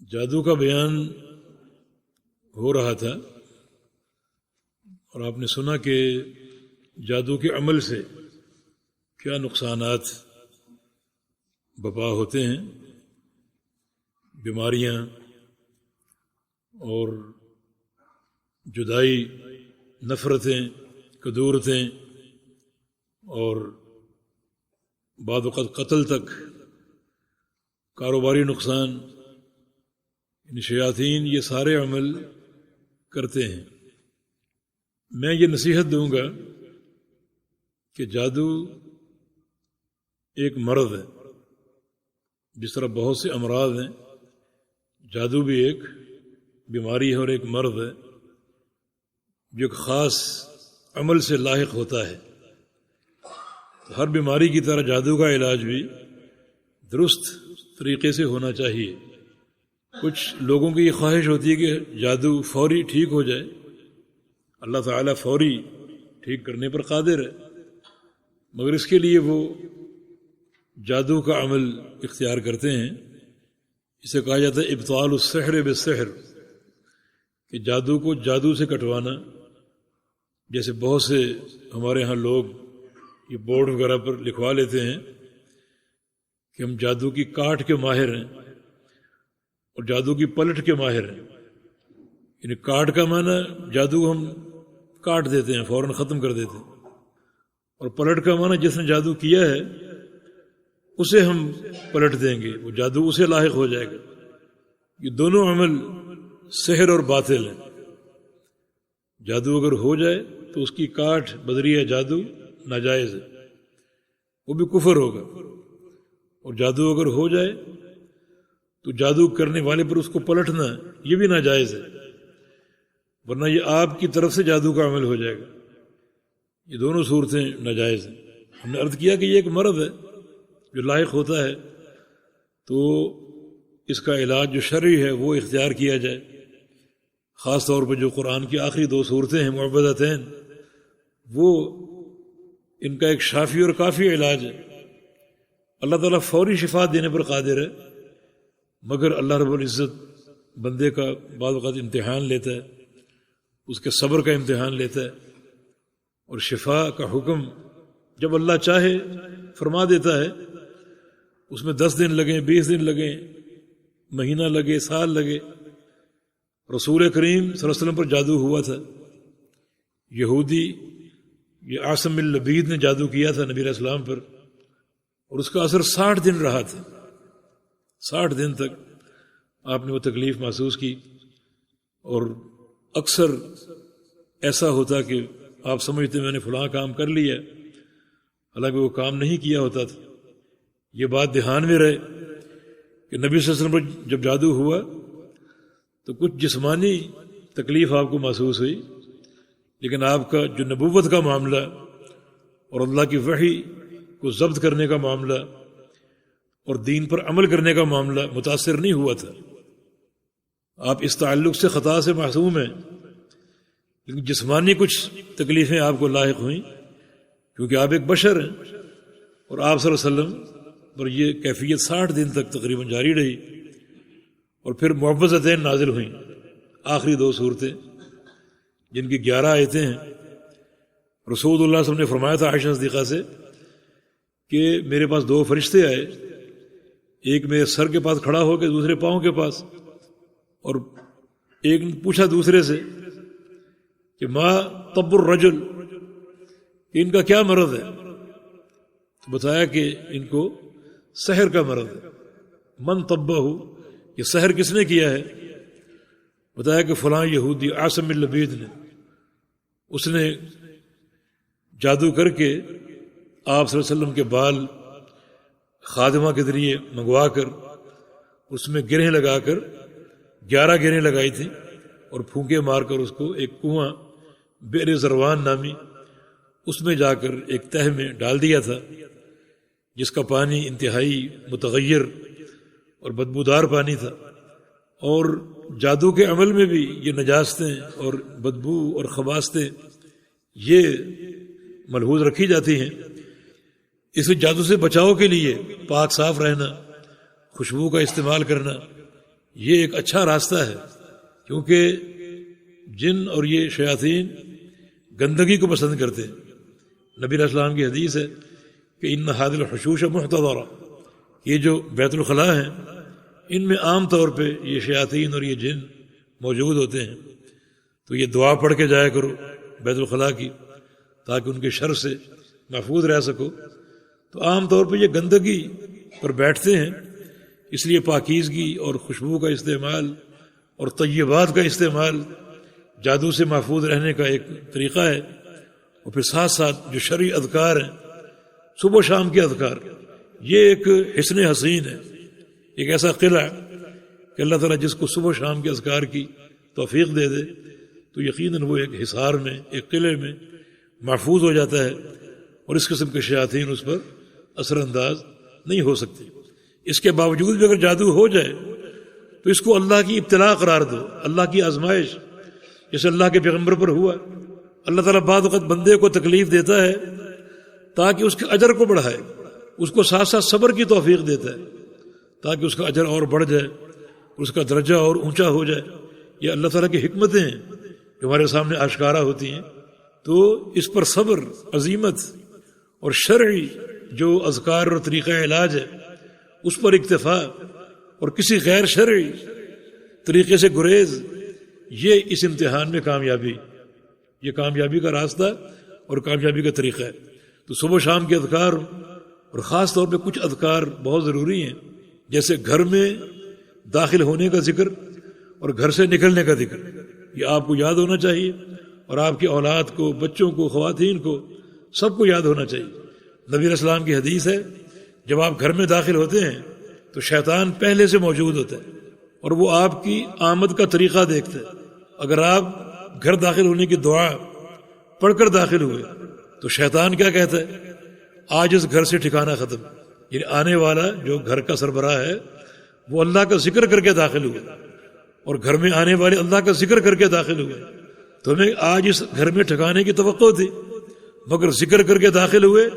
جادو کا بیان ہو رہا تھا اور آپ نے سنا کہ جادو کے عمل سے کیا نقصانات بپا ہوتے ہیں، بیماریاں اور جدائی، نفرتیں، کدورتیں اور بعض اوقات قتل تک، کاروباری نقصان، یعنی شیاطین یہ سارے عمل کرتے ہیں۔ میں یہ نصیحت دوں گا کہ جادو ایک مرض ہے، جس طرح بہت سے امراض ہیں، جادو بھی ایک بیماری ہے اور ایک مرض ہے جو ایک خاص عمل سے لاحق ہوتا ہے۔ تو ہر بیماری کی طرح جادو کا علاج بھی درست طریقے سے ہونا چاہیے۔ کچھ لوگوں کی یہ خواہش ہوتی ہے کہ جادو فوری ٹھیک ہو جائے۔ اللہ تعالیٰ فوری ٹھیک کرنے پر قادر ہے، مگر اس کے لیے وہ جادو کا عمل اختیار کرتے ہیں۔ اسے کہا جاتا ہے ابطال السحر بالسحر، کہ جادو کو جادو سے کٹوانا۔ جیسے بہت سے ہمارے ہاں لوگ یہ بورڈ وغیرہ پر لکھوا لیتے ہیں کہ ہم جادو کی کاٹ کے ماہر ہیں اور جادو کی پلٹ کے ماہر ہیں۔ یعنی کاٹ کا معنی جادو ہم کاٹ دیتے ہیں، فوراً ختم کر دیتے ہیں، اور پلٹ کا معنی جس نے جادو کیا ہے اسے ہم پلٹ دیں گے، وہ جادو اسے لاحق ہو جائے گا۔ یہ دونوں عمل سحر اور باطل ہیں۔ جادو اگر ہو جائے تو اس کی کاٹ بدریہ جادو ناجائز ہے، وہ بھی کفر ہوگا، اور جادو اگر ہو جائے تو جادو کرنے والے پر اس کو پلٹنا یہ بھی ناجائز ہے، ورنہ یہ آپ کی طرف سے جادو کا عمل ہو جائے گا۔ یہ دونوں صورتیں ناجائز ہیں۔ ہم نے عرض کیا کہ یہ ایک مرض ہے جو لاحق ہوتا ہے، تو اس کا علاج جو شرعی ہے وہ اختیار کیا جائے۔ خاص طور پر جو قرآن کی آخری 2 صورتیں ہیں معوذتین، وہ ان کا ایک شافی اور کافی علاج ہے۔ اللہ تعالیٰ فوری شفا دینے پر قادر ہے، مگر اللہ رب العزت بندے کا بعض اوقات امتحان لیتا ہے، اس کے صبر کا امتحان لیتا ہے، اور شفا کا حکم جب اللہ چاہے فرما دیتا ہے۔ اس میں 10 دن لگیں، 20 دن لگیں، مہینہ لگے، سال لگے۔ رسول کریم صلی اللہ علیہ وسلم پر جادو ہوا تھا۔ یہودی یہ عاصم اللبید نے جادو کیا تھا نبی علیہ السلام پر، اور اس کا اثر 60 دن رہا تھا۔ 60 دن تک آپ نے وہ تکلیف محسوس کی، اور اکثر ایسا ہوتا کہ آپ سمجھتے میں نے فلاں کام کر لیا، حالانکہ وہ کام نہیں کیا ہوتا تھا۔ یہ بات دھیان میں رہے کہ نبی صلی اللہ علیہ وسلم پر جب جادو ہوا تو کچھ جسمانی تکلیف آپ کو محسوس ہوئی، لیکن آپ کا جو نبوت کا معاملہ اور اللہ کی وحی کو ضبط کرنے کا معاملہ اور دین پر عمل کرنے کا معاملہ متاثر نہیں ہوا تھا۔ آپ اس تعلق سے خطا سے معصوم ہیں، لیکن جسمانی کچھ تکلیفیں آپ کو لاحق ہوئیں، کیونکہ آپ ایک بشر ہیں، اور آپ صلی اللہ علیہ وسلم پر یہ کیفیت 60 دن تک تقریباً جاری رہی، اور پھر معوذتین نازل ہوئیں، آخری 2 صورتیں جن کی 11 آیتیں ہیں۔ رسول اللہ صلی اللہ علیہ وسلم نے فرمایا تھا عائشہ صدیقہ سے کہ میرے پاس 2 فرشتے آئے، ایک میرے سر کے پاس کھڑا ہو کے دوسرے پاؤں کے پاس، اور ایک نے پوچھا دوسرے سے کہ ما طب الرجل، کہ ان کا کیا مرض ہے؟ تو بتایا کہ ان کو سحر کا مرض ہے۔ من طبہ، یہ سحر کس نے کیا ہے؟ بتایا کہ فلاں یہودی عاصم اللبید نے، اس نے جادو کر کے آپ صلی اللہ علیہ وسلم کے بال خادمہ کے ذریعے منگوا کر اس میں گرہیں لگا کر 11 گرہیں لگائی تھیں، اور پھونکے مار کر اس کو ایک کنواں بئر زروان نامی اس میں جا کر ایک تہ میں ڈال دیا تھا، جس کا پانی انتہائی متغیر اور بدبودار پانی تھا۔ اور جادو کے عمل میں بھی یہ نجاستیں اور بدبو اور خباستیں یہ ملحوظ رکھی جاتی ہیں۔ اس جادو سے بچاؤ کے لیے پاک صاف رہنا، خوشبو کا استعمال کرنا، یہ ایک اچھا راستہ ہے، کیونکہ جن اور یہ شیاطین گندگی کو پسند کرتے ہیں۔ نبی علیہ السلام کی حدیث ہے کہ ان هذه الحشوش محتضرہ، یہ جو بیت الخلاء ہیں ان میں عام طور پہ یہ شیاطین اور یہ جن موجود ہوتے ہیں، تو یہ دعا پڑھ کے جایا کرو بیت الخلاء کی، تاکہ ان کے شر سے محفوظ رہ سکو۔ تو عام طور پہ یہ گندگی پر بیٹھتے ہیں، اس لیے پاکیزگی اور خوشبو کا استعمال اور طیبات کا استعمال جادو سے محفوظ رہنے کا ایک طریقہ ہے۔ اور پھر ساتھ ساتھ جو شرعی اذکار ہیں، صبح و شام کے اذکار، یہ ایک حصن حسین ہے، ایک ایسا قلعہ کہ اللہ تعالیٰ جس کو صبح و شام کے اذکار کی توفیق دے دے تو یقیناً وہ ایک حصار میں، ایک قلعے میں محفوظ ہو جاتا ہے، اور اس قسم کے شیاطین اس پر اثر انداز نہیں ہو سکتے۔ اس کے باوجود بھی اگر جادو ہو جائے تو اس کو اللہ کی ابتلاء قرار دو، اللہ کی آزمائش، جیسے اللہ کے پیغمبر پر ہوا۔ اللہ تعالیٰ بعض وقت بندے کو تکلیف دیتا ہے تاکہ اس کے اجر کو بڑھائے، اس کو ساتھ ساتھ صبر کی توفیق دیتا ہے تاکہ اس کا اجر اور بڑھ جائے، اس کا درجہ اور اونچا ہو جائے۔ یہ اللہ تعالیٰ کی حکمتیں ہیں جو ہمارے سامنے آشکارا ہوتی ہیں۔ تو اس پر صبر، عزیمت اور شرعی جو اذکار اور طریقہ علاج ہے اس پر اکتفا، اور کسی غیر شرعی طریقے سے گریز، یہ اس امتحان میں کامیابی، یہ کامیابی کا راستہ اور کامیابی کا طریقہ ہے۔ تو صبح و شام کے اذکار، اور خاص طور پہ کچھ اذکار بہت ضروری ہیں، جیسے گھر میں داخل ہونے کا ذکر اور گھر سے نکلنے کا ذکر، یہ آپ کو یاد ہونا چاہیے، اور آپ کی اولاد کو، بچوں کو، خواتین کو، سب کو یاد ہونا چاہیے۔ نبی علیہ السلام کی حدیث ہے جب آپ گھر میں داخل ہوتے ہیں تو شیطان پہلے سے موجود ہوتا ہے اور وہ آپ کی آمد کا طریقہ دیکھتا ہے۔ اگر آپ گھر داخل ہونے کی دعا پڑھ کر داخل ہوئے تو شیطان کیا کہتا ہے؟ آج اس گھر سے ٹھکانہ ختم، یعنی آنے والا جو گھر کا سربراہ ہے وہ اللہ کا ذکر کر کے داخل ہوئے، اور گھر میں آنے والے اللہ کا ذکر کر کے داخل ہوئے، تو ہمیں آج اس گھر میں ٹھکانے کی توقع تھی، مگر ذکر کر کے داخل ہوئے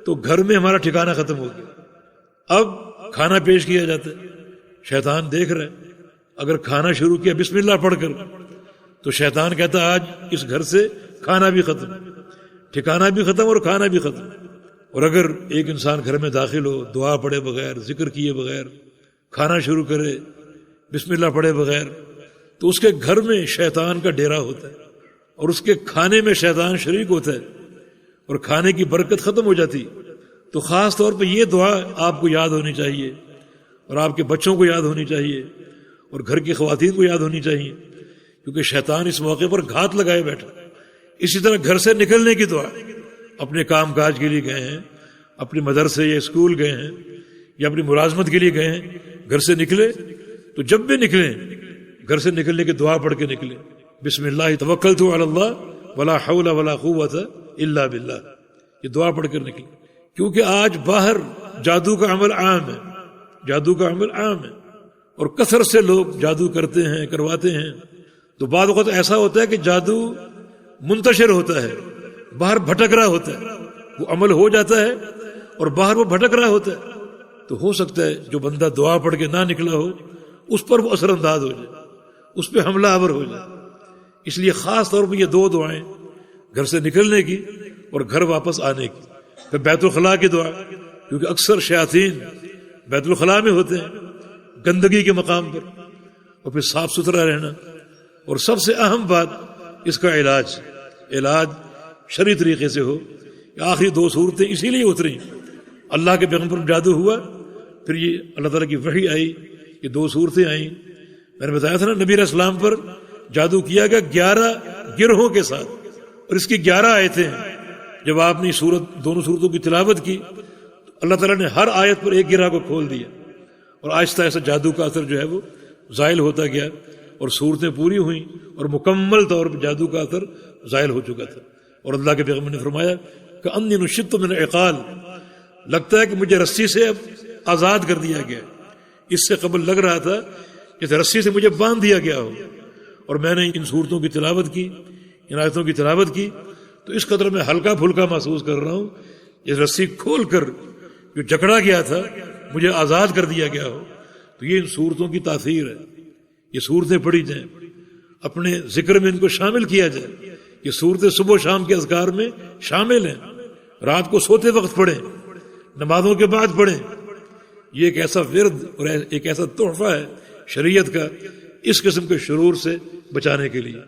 تو گھر میں ہمارا ٹھکانہ ختم ہو گیا۔ اب کھانا پیش کیا جاتا ہے، شیطان دیکھ رہا ہے، اگر کھانا شروع کیا بسم اللہ پڑھ کر تو شیطان کہتا ہے آج اس گھر سے کھانا بھی ختم، ٹھکانہ بھی ختم اور کھانا بھی ختم۔ اور اگر ایک انسان گھر میں داخل ہو، دعا پڑھے بغیر، ذکر کیے بغیر کھانا شروع کرے، بسم اللہ پڑھے بغیر، تو اس کے گھر میں شیطان کا ڈیرا ہوتا ہے، اور اس کے کھانے میں شیطان شریک ہوتا ہے، اور کھانے کی برکت ختم ہو جاتی۔ تو خاص طور پہ یہ دعا آپ کو یاد ہونی چاہیے، اور آپ کے بچوں کو یاد ہونی چاہیے، اور گھر کی خواتین کو یاد ہونی چاہیے، کیونکہ شیطان اس موقع پر گھات لگائے بیٹھا۔ اسی طرح گھر سے نکلنے کی دعا، اپنے کام کاج کے لیے گئے ہیں، اپنے مدرسے یا اسکول گئے ہیں، یا اپنی ملازمت کے لیے گئے ہیں، گھر سے نکلے تو جب بھی نکلیں گھر سے نکلنے کی دعا پڑھ کے نکلیں، بسم اللہ توکلت علی اللہ ولا حول ولا قوت الا باللہ، یہ دعا پڑھ کر نکلیں، کیونکہ آج باہر جادو کا عمل عام ہے، جادو کا عمل عام ہے، اور کثرت سے لوگ جادو کرتے ہیں، کرواتے ہیں۔ تو بعض وقت ایسا ہوتا ہے کہ جادو منتشر ہوتا ہے، باہر بھٹک رہا ہوتا ہے، وہ عمل ہو جاتا ہے اور باہر وہ بھٹک رہا ہوتا ہے، تو ہو سکتا ہے جو بندہ دعا پڑھ کے نہ نکلا ہو اس پر وہ اثر انداز ہو جائے، اس پہ حملہ آور ہو جائے۔ اس لیے خاص طور پہ یہ دو دعائیں، گھر سے نکلنے کی اور گھر واپس آنے کی، پھر بیت الخلاء کی دعا، کیونکہ اکثر شیاطین بیت الخلاء میں ہوتے ہیں، گندگی کے مقام پر، اور پھر صاف ستھرا رہنا، اور سب سے اہم بات اس کا علاج شرعی طریقے سے ہو۔ آخری دو صورتیں اسی لیے اتری، اللہ کے پیغمبر پر جادو ہوا، پھر یہ اللہ تعالیٰ کی وحی آئی، یہ دو صورتیں آئیں۔ میں نے بتایا تھا نا، نبی علیہ السلام پر جادو کیا گیا 11 گروہوں کے ساتھ، اور اس کی 11 آیتیں ہیں۔ جب آپ نے دونوں صورتوں کی تلاوت کی تو اللہ تعالیٰ نے ہر آیت پر ایک گرہ کو کھول دیا، اور آہستہ آہستہ جادو کا اثر جو ہے وہ زائل ہوتا گیا، اور صورتیں پوری ہوئیں، اور مکمل طور پر جادو کا اثر زائل ہو چکا تھا۔ اور اللہ کے پیغمبر نے فرمایا کہ انی نشدت من العقال، لگتا ہے کہ مجھے رسی سے اب آزاد کر دیا گیا، اس سے قبل لگ رہا تھا کہ رسی سے مجھے باندھ دیا گیا ہو۔ اور میں نے ان صورتوں کی تلاوت کی، ان آیتوں کی تلاوت کی، تو اس قدر میں ہلکا پھلکا محسوس کر رہا ہوں، یہ رسی کھول کر جو جکڑا گیا تھا مجھے آزاد کر دیا گیا ہو۔ تو یہ ان صورتوں کی تاثیر ہے۔ یہ صورتیں پڑھی جائیں، اپنے ذکر میں ان کو شامل کیا جائے. یہ صورتیں صبح و شام کے اذکار میں شامل ہیں، رات کو سوتے وقت پڑھیں، نمازوں کے بعد پڑھیں. یہ ایک ایسا ورد اور ایک ایسا تحفہ ہے شریعت کا اس قسم کے شرور سے بچانے کے لیے.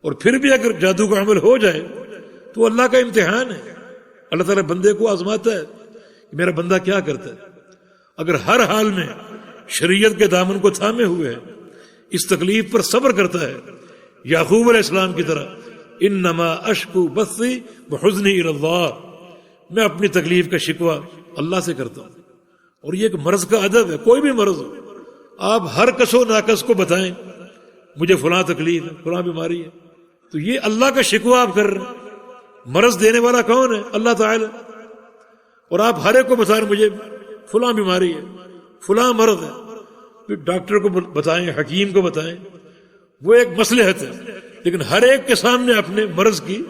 اور پھر بھی اگر جادو کا عمل ہو جائے تو اللہ کا امتحان ہے. اللہ تعالیٰ بندے کو آزماتا ہے کہ میرا بندہ کیا کرتا ہے. اگر ہر حال میں شریعت کے دامن کو تھامے ہوئے ہے، اس تکلیف پر صبر کرتا ہے، یعقوب علیہ السلام کی طرح انما اشکو بثی وحزنی الی اللہ، میں اپنی تکلیف کا شکوہ اللہ سے کرتا ہوں. اور یہ ایک مرض کا ادب ہے. کوئی بھی مرض ہو، آپ ہر کس و ناقص کو بتائیں مجھے فلاں تکلیف ہے، فلاں بیماری ہے، تو یہ اللہ کا شکوہ آپ کر رہے ہیں. مرض دینے والا کون ہے؟ اللہ تعالی. اور آپ ہر ایک کو بتائیں مجھے فلاں بیماری ہے، فلاں مرض ہے. پھر ڈاکٹر کو بتائیں، حکیم کو بتائیں، وہ ایک مصلحت ہے. لیکن ہر ایک کے سامنے اپنے مرض کی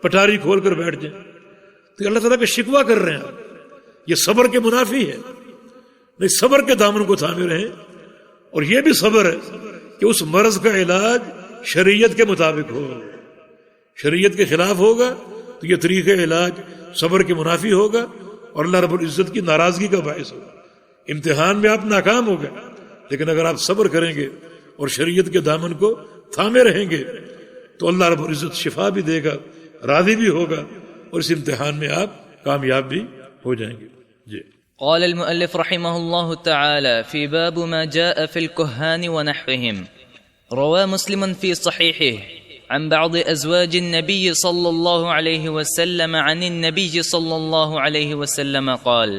پٹاری کھول کر بیٹھ جائیں تو اللہ تعالیٰ کا شکوہ کر رہے ہیں آپ. یہ صبر کے منافی ہے. نہیں، صبر کے دامن کو تھامے رہیں. اور یہ بھی صبر ہے کہ اس مرض کا علاج شریعت کے مطابق ہو. شریعت کے خلاف ہوگا تو یہ طریقہ علاج صبر کے منافی ہوگا اور اللہ رب العزت کی ناراضگی کا باعث ہوگا. امتحان میں آپ ناکام ہو گئے، لیکن اگر آپ صبر کریں گے اور شریعت کے دامن کو تھامے رہیں گے تو اللہ رب العزت شفا بھی دے گا، راضی بھی ہوگا، اور اس امتحان میں آپ کامیاب بھی ہو جائیں گے. جی. قال المؤلف رحمه الله تعالى في باب ما جاء في الكهان ونحوهم. روى مسلم في صحيحه عن بعض أزواج النبي صلى الله عليه وسلم عن النبي صلى الله عليه وسلم قال: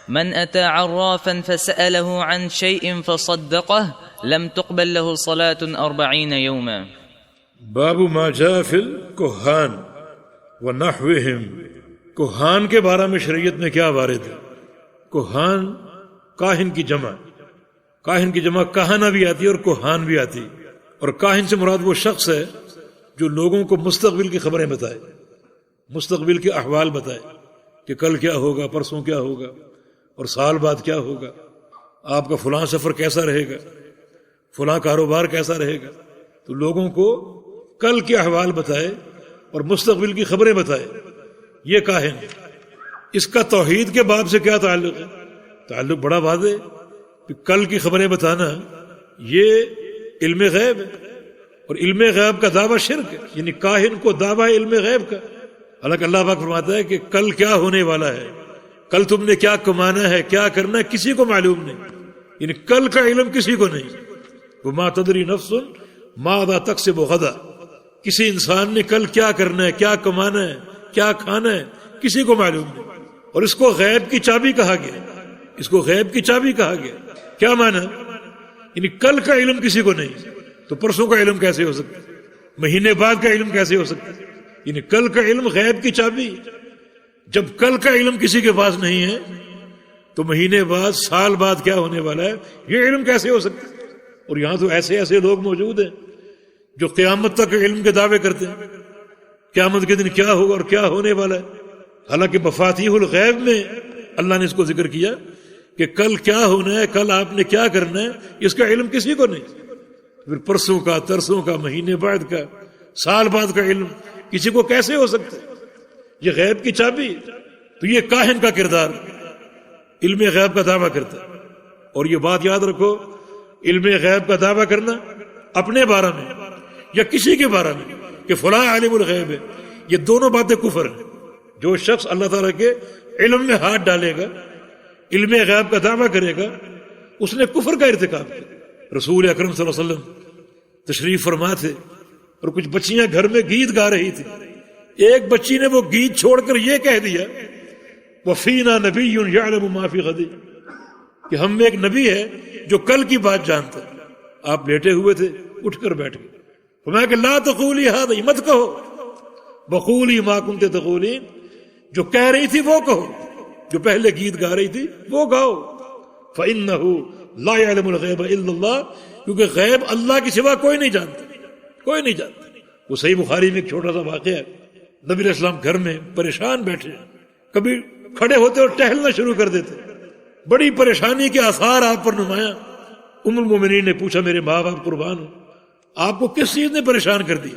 من أتى عرافا فسأله عن شيء فصدقه لم تقبل له صلاة 40 يوما. باب ما جاء في الكهان ونحوهم. کہان کے بارے میں شریعت میں کیا وارد ہے؟ کہان کاہن کی جمع، کاہن کی جمع کہانہ بھی آتی ہے اور کہان بھی آتی. اور کاہن سے مراد وہ شخص ہے جو لوگوں کو مستقبل کی خبریں بتائے، مستقبل کے احوال بتائے کہ کل کیا ہوگا، پرسوں کیا ہوگا، اور سال بعد کیا ہوگا، آپ کا فلاں سفر کیسا رہے گا، فلاں کاروبار کیسا رہے گا. تو لوگوں کو کل کے احوال بتائے اور مستقبل کی خبریں بتائے. یہ کاہن. اس کا توحید کے باب سے کیا تعلق ہے؟ تعلق بڑا واضح ہے. کل کی خبریں بتانا یہ علم غیب ہے، اور علم غیب کا دعویٰ شرک ہے. یعنی کاہن کو دعویٰ علم غیب کا. حالانکہ اللہ پاک فرماتا ہے کہ کل کیا ہونے والا ہے، کل تم نے کیا کمانا ہے، کیا کرنا ہے، کسی کو معلوم نہیں. یعنی کل کا علم کسی کو نہیں. وما تدری نفس ماذا تکسب غدا. کسی انسان نے کل کیا کرنا ہے، کیا کمانا ہے، کیا کھانا ہے، کسی کو معلوم نہیں. اور اس کو غیب کی چابی کہا گیا. اس کو غیب کی چابی کہا گیا. کیا معنی؟ یعنی کل کا علم کسی کو نہیں، تو پرسوں کا علم کیسے ہو سکتا ہے؟ مہینے بعد کا علم کیسے ہو سکتا ہے؟ یعنی کل کا علم غیب کی چابی. جب کل کا علم کسی کے پاس نہیں ہے تو مہینے بعد، سال بعد کیا ہونے والا ہے یہ علم کیسے ہو سکتا ہے؟ اور یہاں تو ایسے ایسے لوگ موجود ہیں جو قیامت تک علم کے دعوے کرتے ہیں، قیامت کے دن کیا ہوگا اور کیا ہونے والا ہے. حالانکہ مفاتیح الغیب میں اللہ نے اس کو ذکر کیا کہ کل کیا ہونا ہے، کل آپ نے کیا کرنا ہے، اس کا علم کسی کو نہیں. پھر پرسوں کا، ترسوں کا، مہینے بعد کا، سال بعد کا علم کسی کو کیسے ہو سکتا ہے؟ یہ غیب کی چابی. تو یہ کاہن کا کردار علم غیب کا دعویٰ کرتا ہے. اور یہ بات یاد رکھو، علم غیب کا دعویٰ کرنا اپنے بارے میں یا کسی کے بارے میں کہ فلاں عالم الغیب ہے، یہ دونوں باتیں کفر ہیں. جو شخص اللہ تعالیٰ کے علم میں ہاتھ ڈالے گا، علم غیب کا دعویٰ کرے گا، اس نے کفر کا ارتکاب کیا. رسول اکرم صلی اللہ علیہ وسلم تشریف فرما تھے اور کچھ بچیاں گھر میں گیت گا رہی تھی. ایک بچی نے وہ گیت چھوڑ کر یہ کہہ دیا وَفِينَا نَبِيٌّ يَعْلَمُ مَا فِي غَدٍ، کہ ہم میں ایک نبی ہے جو کل کی بات جانتا ہے. آپ لیٹے ہوئے تھے، اٹھ کر بیٹھ گئے. فرمایا کہ لا تقولی هذا، مت کہو، وقولی ما كنت تقولین، جو کہہ رہی تھی وہ کہو، جو پہلے گیت گا رہی تھی وہ گاؤ. فَإِنَّهُ لَا يَعْلَمُ الْغَيْبَ إِلَّا اللَّهُ، کیونکہ غیب اللہ کے سوا کوئی نہیں جانتا، کوئی نہیں جانتا. وہ صحیح بخاری میں ایک چھوٹا سا واقعہ ہے. نبی علیہ السلام گھر میں پریشان بیٹھے، کبھی کھڑے ہوتے اور ٹہلنا شروع کر دیتے. بڑی پریشانی کے آثار آپ پر نمایاں. ام المومنین نے پوچھا میرے ماں باپ قربان ہوں، آپ کو کس چیز نے پریشان کر دی؟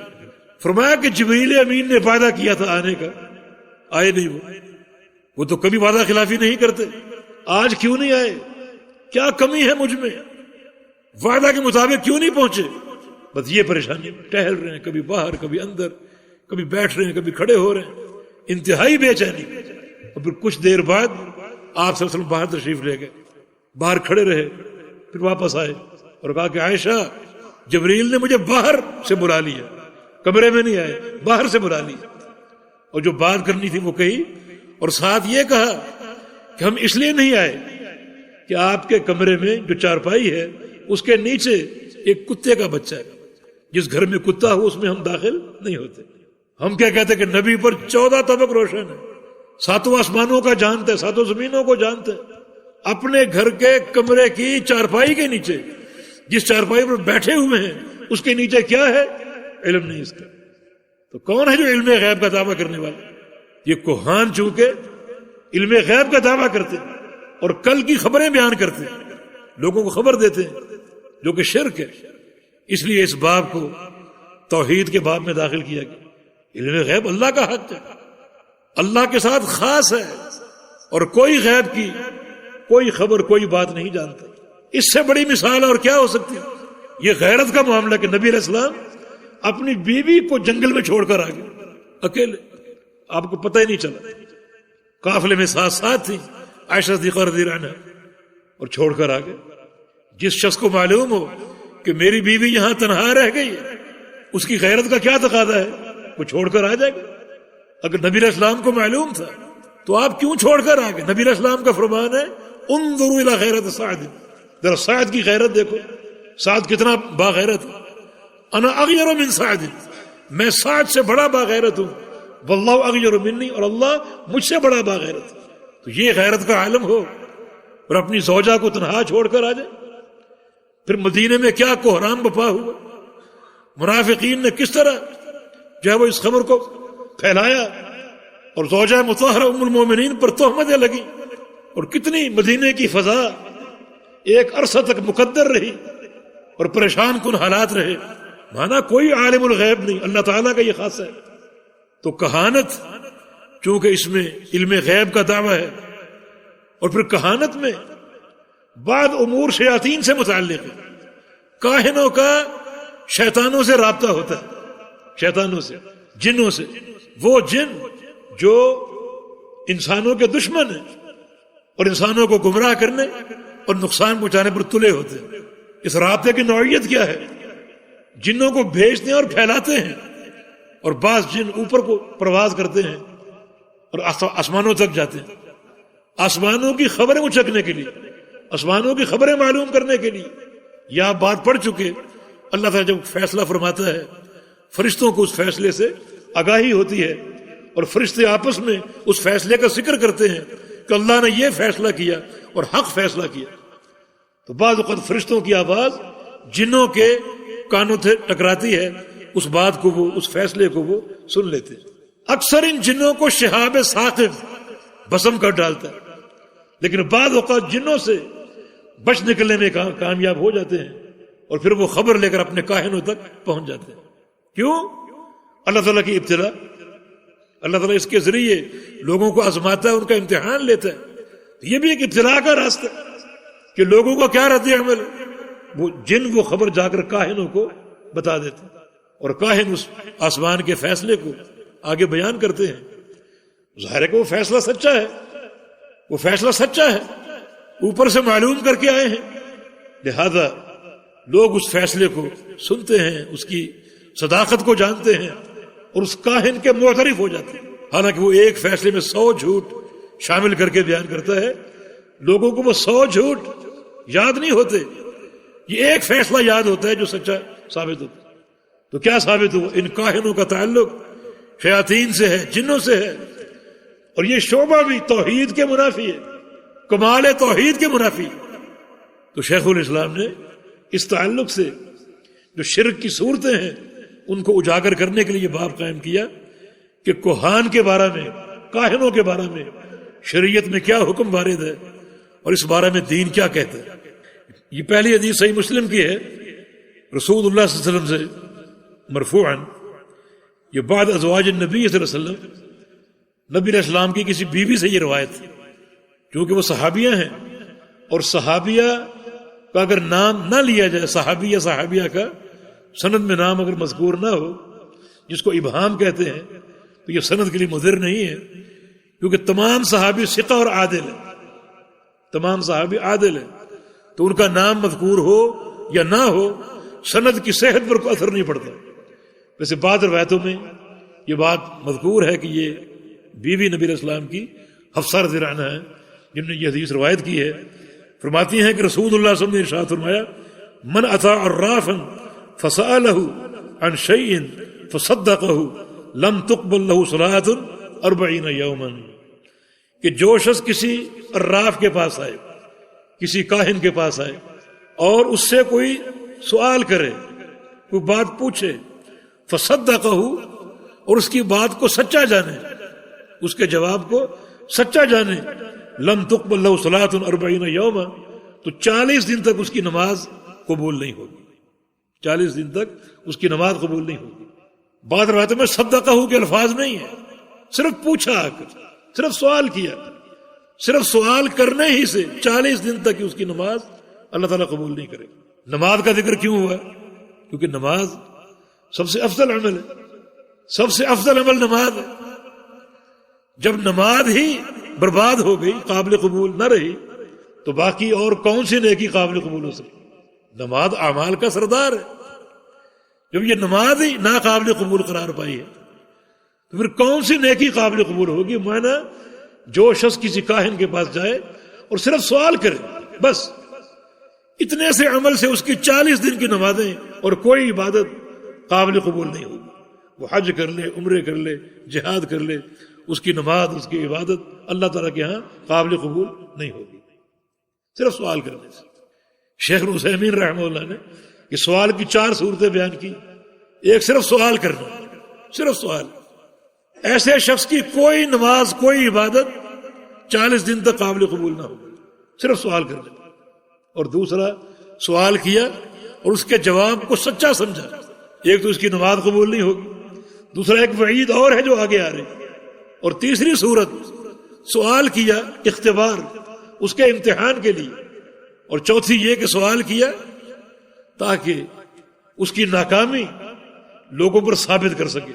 فرمایا کہ جبریل امین نے وعدہ کیا تھا آنے کا، آئے نہیں، وہ تو کبھی وعدہ خلافی نہیں کرتے، آج کیوں نہیں آئے؟ کیا کمی ہے مجھ میں؟ وعدہ کے مطابق کیوں نہیں پہنچے؟ بس یہ پریشانی، ٹہل رہے ہیں، کبھی باہر کبھی اندر، کبھی بیٹھ رہے ہیں کبھی کھڑے ہو رہے ہیں، انتہائی بے چینی۔ اور پھر کچھ دیر بعد آپ صلی اللہ علیہ وسلم باہر تشریف لے گئے، باہر کھڑے رہے، پھر واپس آئے اور کہا کہ عائشہ جبریل نے مجھے باہر سے بلا لیا، کمرے میں نہیں آئے، باہر سے بلا لیا، اور جو بات کرنی تھی وہ کہی، اور ساتھ یہ کہا کہ ہم اس لیے نہیں آئے کہ آپ کے کمرے میں جو چارپائی ہے اس کے نیچے ایک کتے کا بچہ ہے، جس گھر میں کتا ہو اس میں ہم داخل نہیں ہوتے۔ ہم کیا کہتے کہ نبی پر 14 طبق روشن ہے، 7 آسمانوں کا جانتے، 7 زمینوں کو جانتے، اپنے گھر کے کمرے کی چارپائی کے نیچے جس چارپائی پر بیٹھے ہوئے ہیں اس کے نیچے کیا ہے علم نہیں اس کا۔ تو کون ہے جو علم غیب کا دعویٰ کرنے والا؟ یہ کوہان چونکہ علم غیب کا دعویٰ کرتے ہیں اور کل کی خبریں بیان کرتے ہیں، لوگوں کو خبر دیتے ہیں، جو کہ شرک ہے۔ اس لیے اس باب کو توحید کے باب میں داخل کیا گیا۔ علم غیب اللہ کا حق ہے، اللہ کے ساتھ خاص ہے، اور کوئی غیب کی کوئی خبر کوئی بات نہیں جانتا۔ اس سے بڑی مثال اور کیا ہو سکتی ہے؟ یہ غیرت کا معاملہ کہ نبی علیہ السلام اپنی بیوی کو جنگل میں چھوڑ کر آگے اکیلے، آپ کو پتہ ہی نہیں چلا، قافلے میں ساتھ تھی عائشہ صدیقہ رضی اللہ عنہ، اور چھوڑ کر آگے۔ جس شخص کو معلوم ہو کہ میری بیوی یہاں تنہا رہ گئی ہے، اس کی غیرت کا کیا تقاضا ہے؟ وہ چھوڑ کر آ جائے گا۔ اگر نبی علیہ السلام کو معلوم تھا تو آپ کیوں چھوڑ کر آگے؟ نبی علیہ السلام کا فرمان ہے انظروا الی غیرت سعد، ذرا سعد کی غیرت دیکھو، سعد کتنا باغیرت ہے۔ انا اغیر من سعد، میں سعد سے بڑا باغیرت ہوں، واللہ اغیر منی، اور اللہ مجھ سے بڑا باغیرت ہے۔ تو یہ غیرت کا عالم ہو اور اپنی زوجہ کو تنہا چھوڑ کر آ جائے۔ پھر مدینے میں کیا کوہرام بپا ہوا، منافقین نے کس طرح جو ہے وہ اس خبر کو پھیلایا، اور زوجہ مطہرہ ام المومنین پر تہمتیں لگی، اور کتنی مدینے کی فضا ایک عرصہ تک مقدر رہی اور پریشان کن حالات رہے۔ مانا کوئی عالم الغیب نہیں، اللہ تعالیٰ کا یہ خاصہ ہے۔ تو کہانت چونکہ اس میں علم غیب کا دعویٰ ہے، اور پھر کہانت میں بعض امور شیاطین سے متعلق ہے، کاہنوں کا شیطانوں سے رابطہ ہوتا ہے، شیطانوں سے، جنوں سے، وہ جن جو انسانوں کے دشمن ہیں اور انسانوں کو گمراہ کرنے اور نقصان پہنچانے پر تلے ہوتے ہیں۔ اس رابطے کی نوعیت کیا ہے؟ جنوں کو بھیجتے ہیں اور پھیلاتے ہیں، اور بعض جن اوپر کو پرواز کرتے ہیں اور آسمانوں تک جاتے ہیں، آسمانوں کی خبریں اچکنے کے لیے، آسمانوں کی خبریں معلوم کرنے کے لیے۔ یہ آپ بات پڑھ چکے، اللہ تعالیٰ جب فیصلہ فرماتا ہے فرشتوں کو اس فیصلے سے آگاہی ہوتی ہے، اور فرشتے آپس میں اس فیصلے کا ذکر کرتے ہیں کہ اللہ نے یہ فیصلہ کیا اور حق فیصلہ کیا۔ تو بعض اوقات فرشتوں کی آواز جنوں کے کانوں سے ٹکراتی ہے، اس بات کو وہ، اس فیصلے کو وہ سن لیتے ہیں۔ اکثر ان جنوں کو شہاب ثاقب بھسم کر ڈالتا ہے، لیکن بعض اوقات جنوں سے بچ نکلنے میں کامیاب ہو جاتے ہیں، اور پھر وہ خبر لے کر اپنے کاہنوں تک پہنچ جاتے ہیں۔ کیوں؟ اللہ تعالیٰ کی ابتلا، اللہ تعالیٰ اس کے ذریعے لوگوں کو آزماتا ہے، ان کا امتحان لیتا ہے۔ یہ بھی ایک ابتلا کا راستہ کہ لوگوں کا کیا رد عمل ہے۔ وہ جن وہ خبر جا کر کاہنوں کو بتا دیتے ہیں، اور کاہن اس آسمان کے فیصلے کو آگے بیان کرتے ہیں۔ ظاہر ہے کہ وہ فیصلہ سچا ہے، وہ فیصلہ سچا ہے، اوپر سے معلوم کر کے آئے ہیں، لہذا لوگ اس فیصلے کو سنتے ہیں، اس کی صداقت کو جانتے ہیں، اور اس کاہن کے معترف ہو جاتے ہیں۔ حالانکہ وہ ایک فیصلے میں 100 جھوٹ شامل کر کے بیان کرتا ہے، لوگوں کو وہ 100 جھوٹ یاد نہیں ہوتے، یہ ایک فیصلہ یاد ہوتا ہے جو سچا ثابت ہوتا ہے۔ تو کیا ثابت ہوا؟ ان کاہنوں کا تعلق شیاطین سے ہے، جنوں سے ہے، اور یہ شعبہ بھی توحید کے منافی ہے، کمال توحید کے منافی ہے۔ تو شیخ الاسلام نے اس تعلق سے جو شرک کی صورتیں ہیں ان کو اجاگر کرنے کے لیے باب قائم کیا کہ کوہان کے بارے میں، کاہنوں کے بارے میں شریعت میں کیا حکم وارد ہے، اور اس بارے میں دین کیا کہتا ہے۔ یہ پہلی حدیث صحیح مسلم کی ہے، رسول اللہ صلی اللہ علیہ وسلم سے مرفوعاً، یہ بعد ازواج النبی صلی اللہ علیہ وسلم، نبی علیہ السلام کی کسی بیوی سے یہ روایت ہے، کیونکہ وہ صحابیہ ہیں، اور صحابیہ کا اگر نام نہ لیا جائے، صحابیہ کا سند میں نام اگر مذکور نہ ہو، جس کو ابہام کہتے ہیں، تو یہ سند کے لیے مضر نہیں ہے، کیونکہ تمام صحابی ثقہ اور عادل ہیں، تمام صحابی عادل ہیں، تو ان کا نام مذکور ہو یا نہ ہو، سند کی صحت پر کوئی اثر نہیں پڑتا۔ ویسے بعض روایتوں میں یہ بات مذکور ہے کہ یہ بیوی نبی علیہ السلام کی حفصہ رضی اللہ عنہا ہے، جن نے یہ حدیث روایت کی ہے، فرماتی ہیں کہ رسول اللہ صلی اللہ علیہ وسلم نے ارشاد فرمایا، من اتی عرافا فسألہ عن شیء فصدقہ لم تقبل له صلاۃ 40 یوما، کہ جو شخص کسی عراف کے پاس آئے، کسی کاہن کے پاس آئے اور اس سے کوئی سوال کرے، کوئی بات پوچھے، فصدقہ، اور اس کی بات کو سچا جانے، اس کے جواب کو سچا جانے، لم تقبل له صلاۃ 40 یوما، تو 40 دن تک اس کی نماز قبول نہیں ہوگی، 40 دن تک اس کی نماز قبول نہیں ہوگی۔ بعض روایتوں میں صدقہ کے الفاظ نہیں ہیں، صرف پوچھا آ کر، صرف سوال کیا، صرف سوال کرنے ہی سے 40 دن تک اس کی نماز اللہ تعالیٰ قبول نہیں کرے۔ نماز کا ذکر کیوں ہوا؟ کیونکہ نماز سب سے افضل عمل ہے، سب سے افضل عمل نماز ہے۔ جب نماز ہی برباد ہو گئی، قابل قبول نہ رہی، تو باقی اور کون سی نیکی قابل قبول ہو سکتی؟ نماز اعمال کا سردار ہے، جب یہ نماز ہی ناقابل قبول قرار پائی ہے تو پھر کون سی نیکی قابل قبول ہوگی؟ معنی جو شخص کسی کاہن کے پاس جائے اور صرف سوال کرے، بس اتنے سے عمل سے اس کی 40 دن کی نمازیں اور کوئی عبادت قابل قبول نہیں ہوگی۔ وہ حج کر لے، عمرے کر لے، جہاد کر لے، اس کی نماز، اس کی عبادت اللہ تعالیٰ کے ہاں قابل قبول نہیں ہوگی، صرف سوال کرنے سے۔ شیخ العثیمین رحمہ اللہ نے یہ سوال کی 4 صورتیں بیان کی۔ ایک صرف سوال کرنا، صرف سوال، ایسے شخص کی کوئی نماز، کوئی عبادت 40 دن تک قابل قبول نہ ہوگی، صرف سوال کرنا۔ اور دوسرا، سوال کیا اور اس کے جواب کو سچا سمجھا، ایک تو اس کی نماز قبول نہیں ہوگی، دوسرا ایک وعید اور ہے جو آگے آ رہی، اور تیسری صورت، سوال کیا اختبار، اس کے امتحان کے لیے، اور چوتھی یہ کہ سوال کیا تاکہ اس کی ناکامی لوگوں پر ثابت کر سکے۔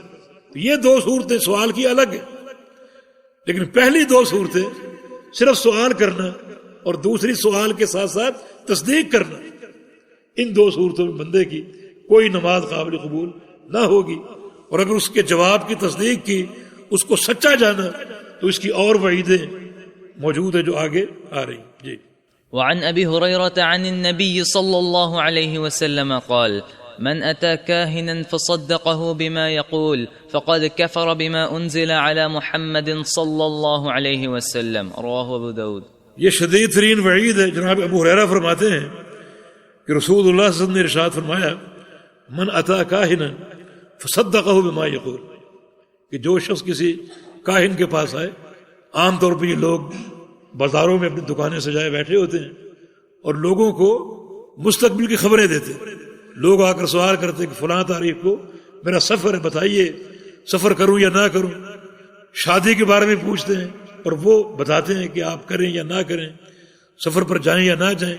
یہ 2 صورتیں سوال کی الگ ہیں، لیکن پہلی 2 صورتیں صرف سوال کرنا اور دوسری سوال کے ساتھ ساتھ تصدیق کرنا، ان 2 صورتوں میں بندے کی کوئی نماز قابل قبول نہ ہوگی، اور اگر اس کے جواب کی تصدیق کی، اس کو سچا جانا، تو اس کی اور وعیدیں موجود ہیں جو آگے آ رہی۔ جی۔ وعن ابی ہریرہ عن النبی صلی اللہ علیہ وسلم قال من أتى كاهنا فصدقه بما يقول فقد كفر بما أنزل على محمد صلى الله عليه وسلم رواه ابو داود۔ یہ شدید ترین وعید ہے۔ جناب ابو ہریرہ فرماتے ہیں کہ رسول اللہ صلی اللہ علیہ وسلم نے ارشاد فرمایا، من أتى كاهنا فصدقه بما يقول، کہ جو شخص کسی کاہن کے پاس آئے، عام طور پہ یہ لوگ بازاروں میں اپنی دکانیں سجائے بیٹھے ہوتے ہیں اور لوگوں کو مستقبل کی خبریں دیتے ہیں۔ لوگ آ کر سوال کرتے ہیں کہ فلاں تاریخ کو میرا سفر ہے، بتائیے سفر کروں یا نہ کروں۔ شادی کے بارے میں پوچھتے ہیں اور وہ بتاتے ہیں کہ آپ کریں یا نہ کریں، سفر پر جائیں یا نہ جائیں،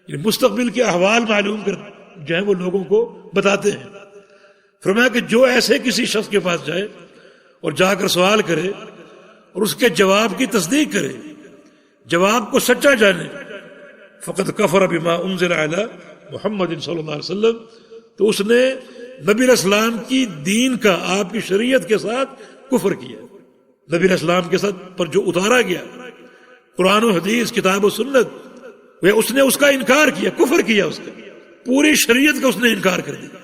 یعنی مستقبل کے احوال معلوم کر جو ہیں وہ لوگوں کو بتاتے ہیں۔ فرمایا کہ جو ایسے کسی شخص کے پاس جائے اور جا کر سوال کرے اور اس کے جواب کی تصدیق کرے، جواب کو سچا جانے، فقط کفر بما انزل علی محمد صلی اللہ علیہ وسلم، تو اس نے نبی علیہ السلام کی دین کا، آپ کی شریعت کے ساتھ کفر کیا۔ نبی علیہ السلام کے ساتھ پر جو اتارا گیا قرآن و حدیث، کتاب و سنت، اس نے اس کا انکار کیا، کفر کیا، اس کا پوری شریعت کا اس نے انکار کر دیا،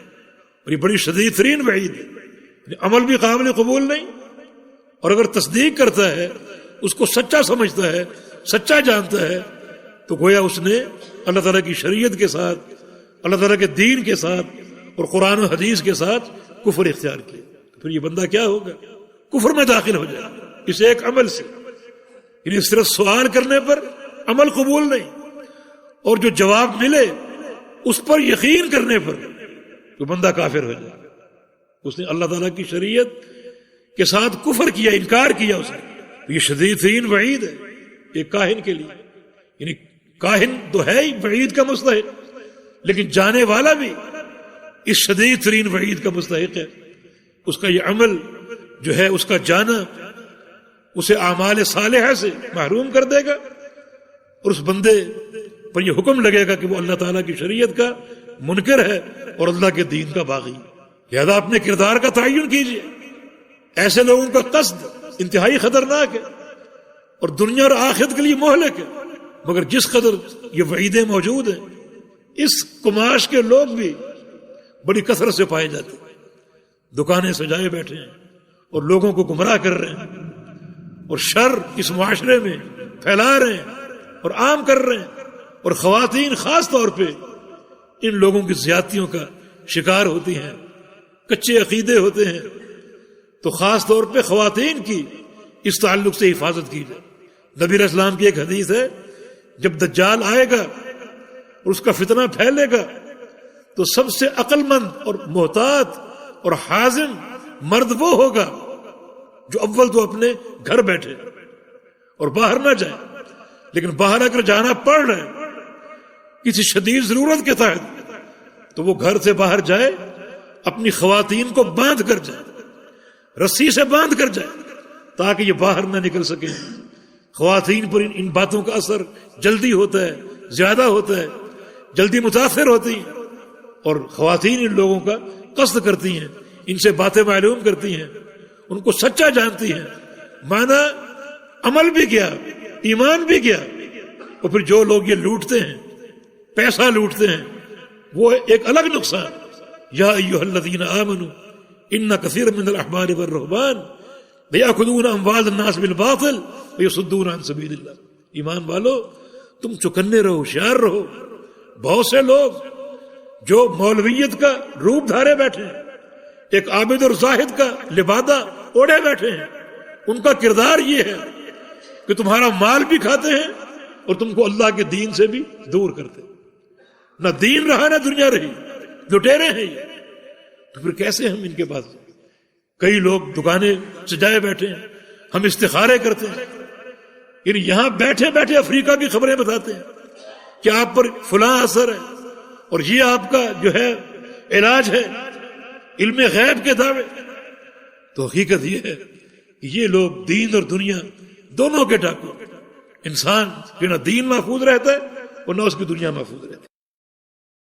اور یہ بڑی شدید ترین وعید ہے۔ عمل بھی قابل قبول نہیں، اور اگر تصدیق کرتا ہے، اس کو سچا سمجھتا ہے، سچا جانتا ہے، تو گویا اس نے اللہ تعالیٰ کی شریعت کے ساتھ، اللہ تعالیٰ کے دین کے ساتھ اور قرآن و حدیث کے ساتھ کفر اختیار کیا۔ تو پھر یہ بندہ کیا ہوگا؟ کفر میں داخل ہو جائے اس ایک عمل سے، یعنی صرف سوال کرنے پر عمل قبول نہیں، اور جو جواب ملے اس پر یقین کرنے پر تو بندہ کافر ہو جائے. اس نے اللہ تعالیٰ کی شریعت کے ساتھ کفر کیا، انکار کیا اس نے. یہ شدید ترین وعید ہے ایک کاہن کے لیے. یعنی کاہن تو ہے ہی وعید کا مستحق، لیکن جانے والا بھی اس شدید ترین وعید کا مستحق ہے. اس کا یہ عمل جو ہے، اس کا جانا اسے اعمال صالحہ سے محروم کر دے گا، اور اس بندے پر یہ حکم لگے گا کہ وہ اللہ تعالیٰ کی شریعت کا منکر ہے اور اللہ کے دین کا باغی. لہذا اپنے کردار کا تعین کیجیے. ایسے لوگوں کا قصد انتہائی خطرناک ہے اور دنیا اور آخرت کے لیے مہلک ہے. مگر جس قدر یہ وعیدیں موجود ہیں، اس کماش کے لوگ بھی بڑی کثرت سے پائے جاتے ہیں. دکانیں سجائے بیٹھے ہیں اور لوگوں کو گمراہ کر رہے ہیں اور شر اس معاشرے میں پھیلا رہے ہیں اور عام کر رہے ہیں. اور خواتین خاص طور پہ ان لوگوں کی زیادتیوں کا شکار ہوتی ہیں، کچے عقیدے ہوتے ہیں. تو خاص طور پہ خواتین کی اس تعلق سے حفاظت کی جائے. نبی علیہ السلام کی ایک حدیث ہے، جب دجال آئے گا اور اس کا فتنہ پھیلے گا تو سب سے عقل مند اور محتاط اور حازم مرد وہ ہوگا جو اول تو اپنے گھر بیٹھے اور باہر نہ جائے. لیکن باہر اگر جانا پڑ رہا ہے کسی شدید ضرورت کے تحت تو وہ گھر سے باہر جائے، اپنی خواتین کو باندھ کر جائے، رسی سے باندھ کر جائے تاکہ یہ باہر نہ نکل سکیں. خواتین پر ان باتوں کا اثر جلدی ہوتا ہے، زیادہ ہوتا ہے، جلدی متاثر ہوتی ہیں، اور خواتین ان لوگوں کا قصد کرتی ہیں، ان سے باتیں معلوم کرتی ہیں، ان کو سچا جانتی ہیں، مانا عمل بھی کیا، ایمان بھی کیا. اور پھر جو لوگ یہ لوٹتے ہیں، پیسہ لوٹتے ہیں، وہ ایک الگ نقصان. یا ایھا الذین آمنوا ان کثیر من الاحبار والرہبان لیأخذون اموال الناس بالباطل ویصدون عن سبیل اللہ. ایمان والو، تم چکنے رہو، ہوشیار رہو. بہت سے لوگ جو مولویت کا روپ دھارے بیٹھے ہیں، ایک عابد اور زاہد کا لبادہ اوڑھے بیٹھے ہیں، ان کا کردار یہ ہے کہ تمہارا مال بھی کھاتے ہیں اور تم کو اللہ کے دین سے بھی دور کرتے ہیں. نہ دین رہا نہ دنیا رہی، لٹیرے ہیں یہ. تو پھر کیسے ہم ان کے پاس؟ کئی لوگ دکانیں سجائے بیٹھے ہیں، ہم استخارے کرتے ہیں، یعنی یہاں بیٹھے بیٹھے افریقہ کی خبریں بتاتے ہیں کہ آپ پر فلاں اثر ہے اور یہ آپ کا جو ہے علاج ہے، علم غیب کے دعوے. تو حقیقت یہ ہے کہ یہ لوگ دین اور دنیا دونوں کے ڈاکو. انسان جو نہ دین محفوظ رہتا ہے اور نہ اس کی دنیا محفوظ رہتی ہے.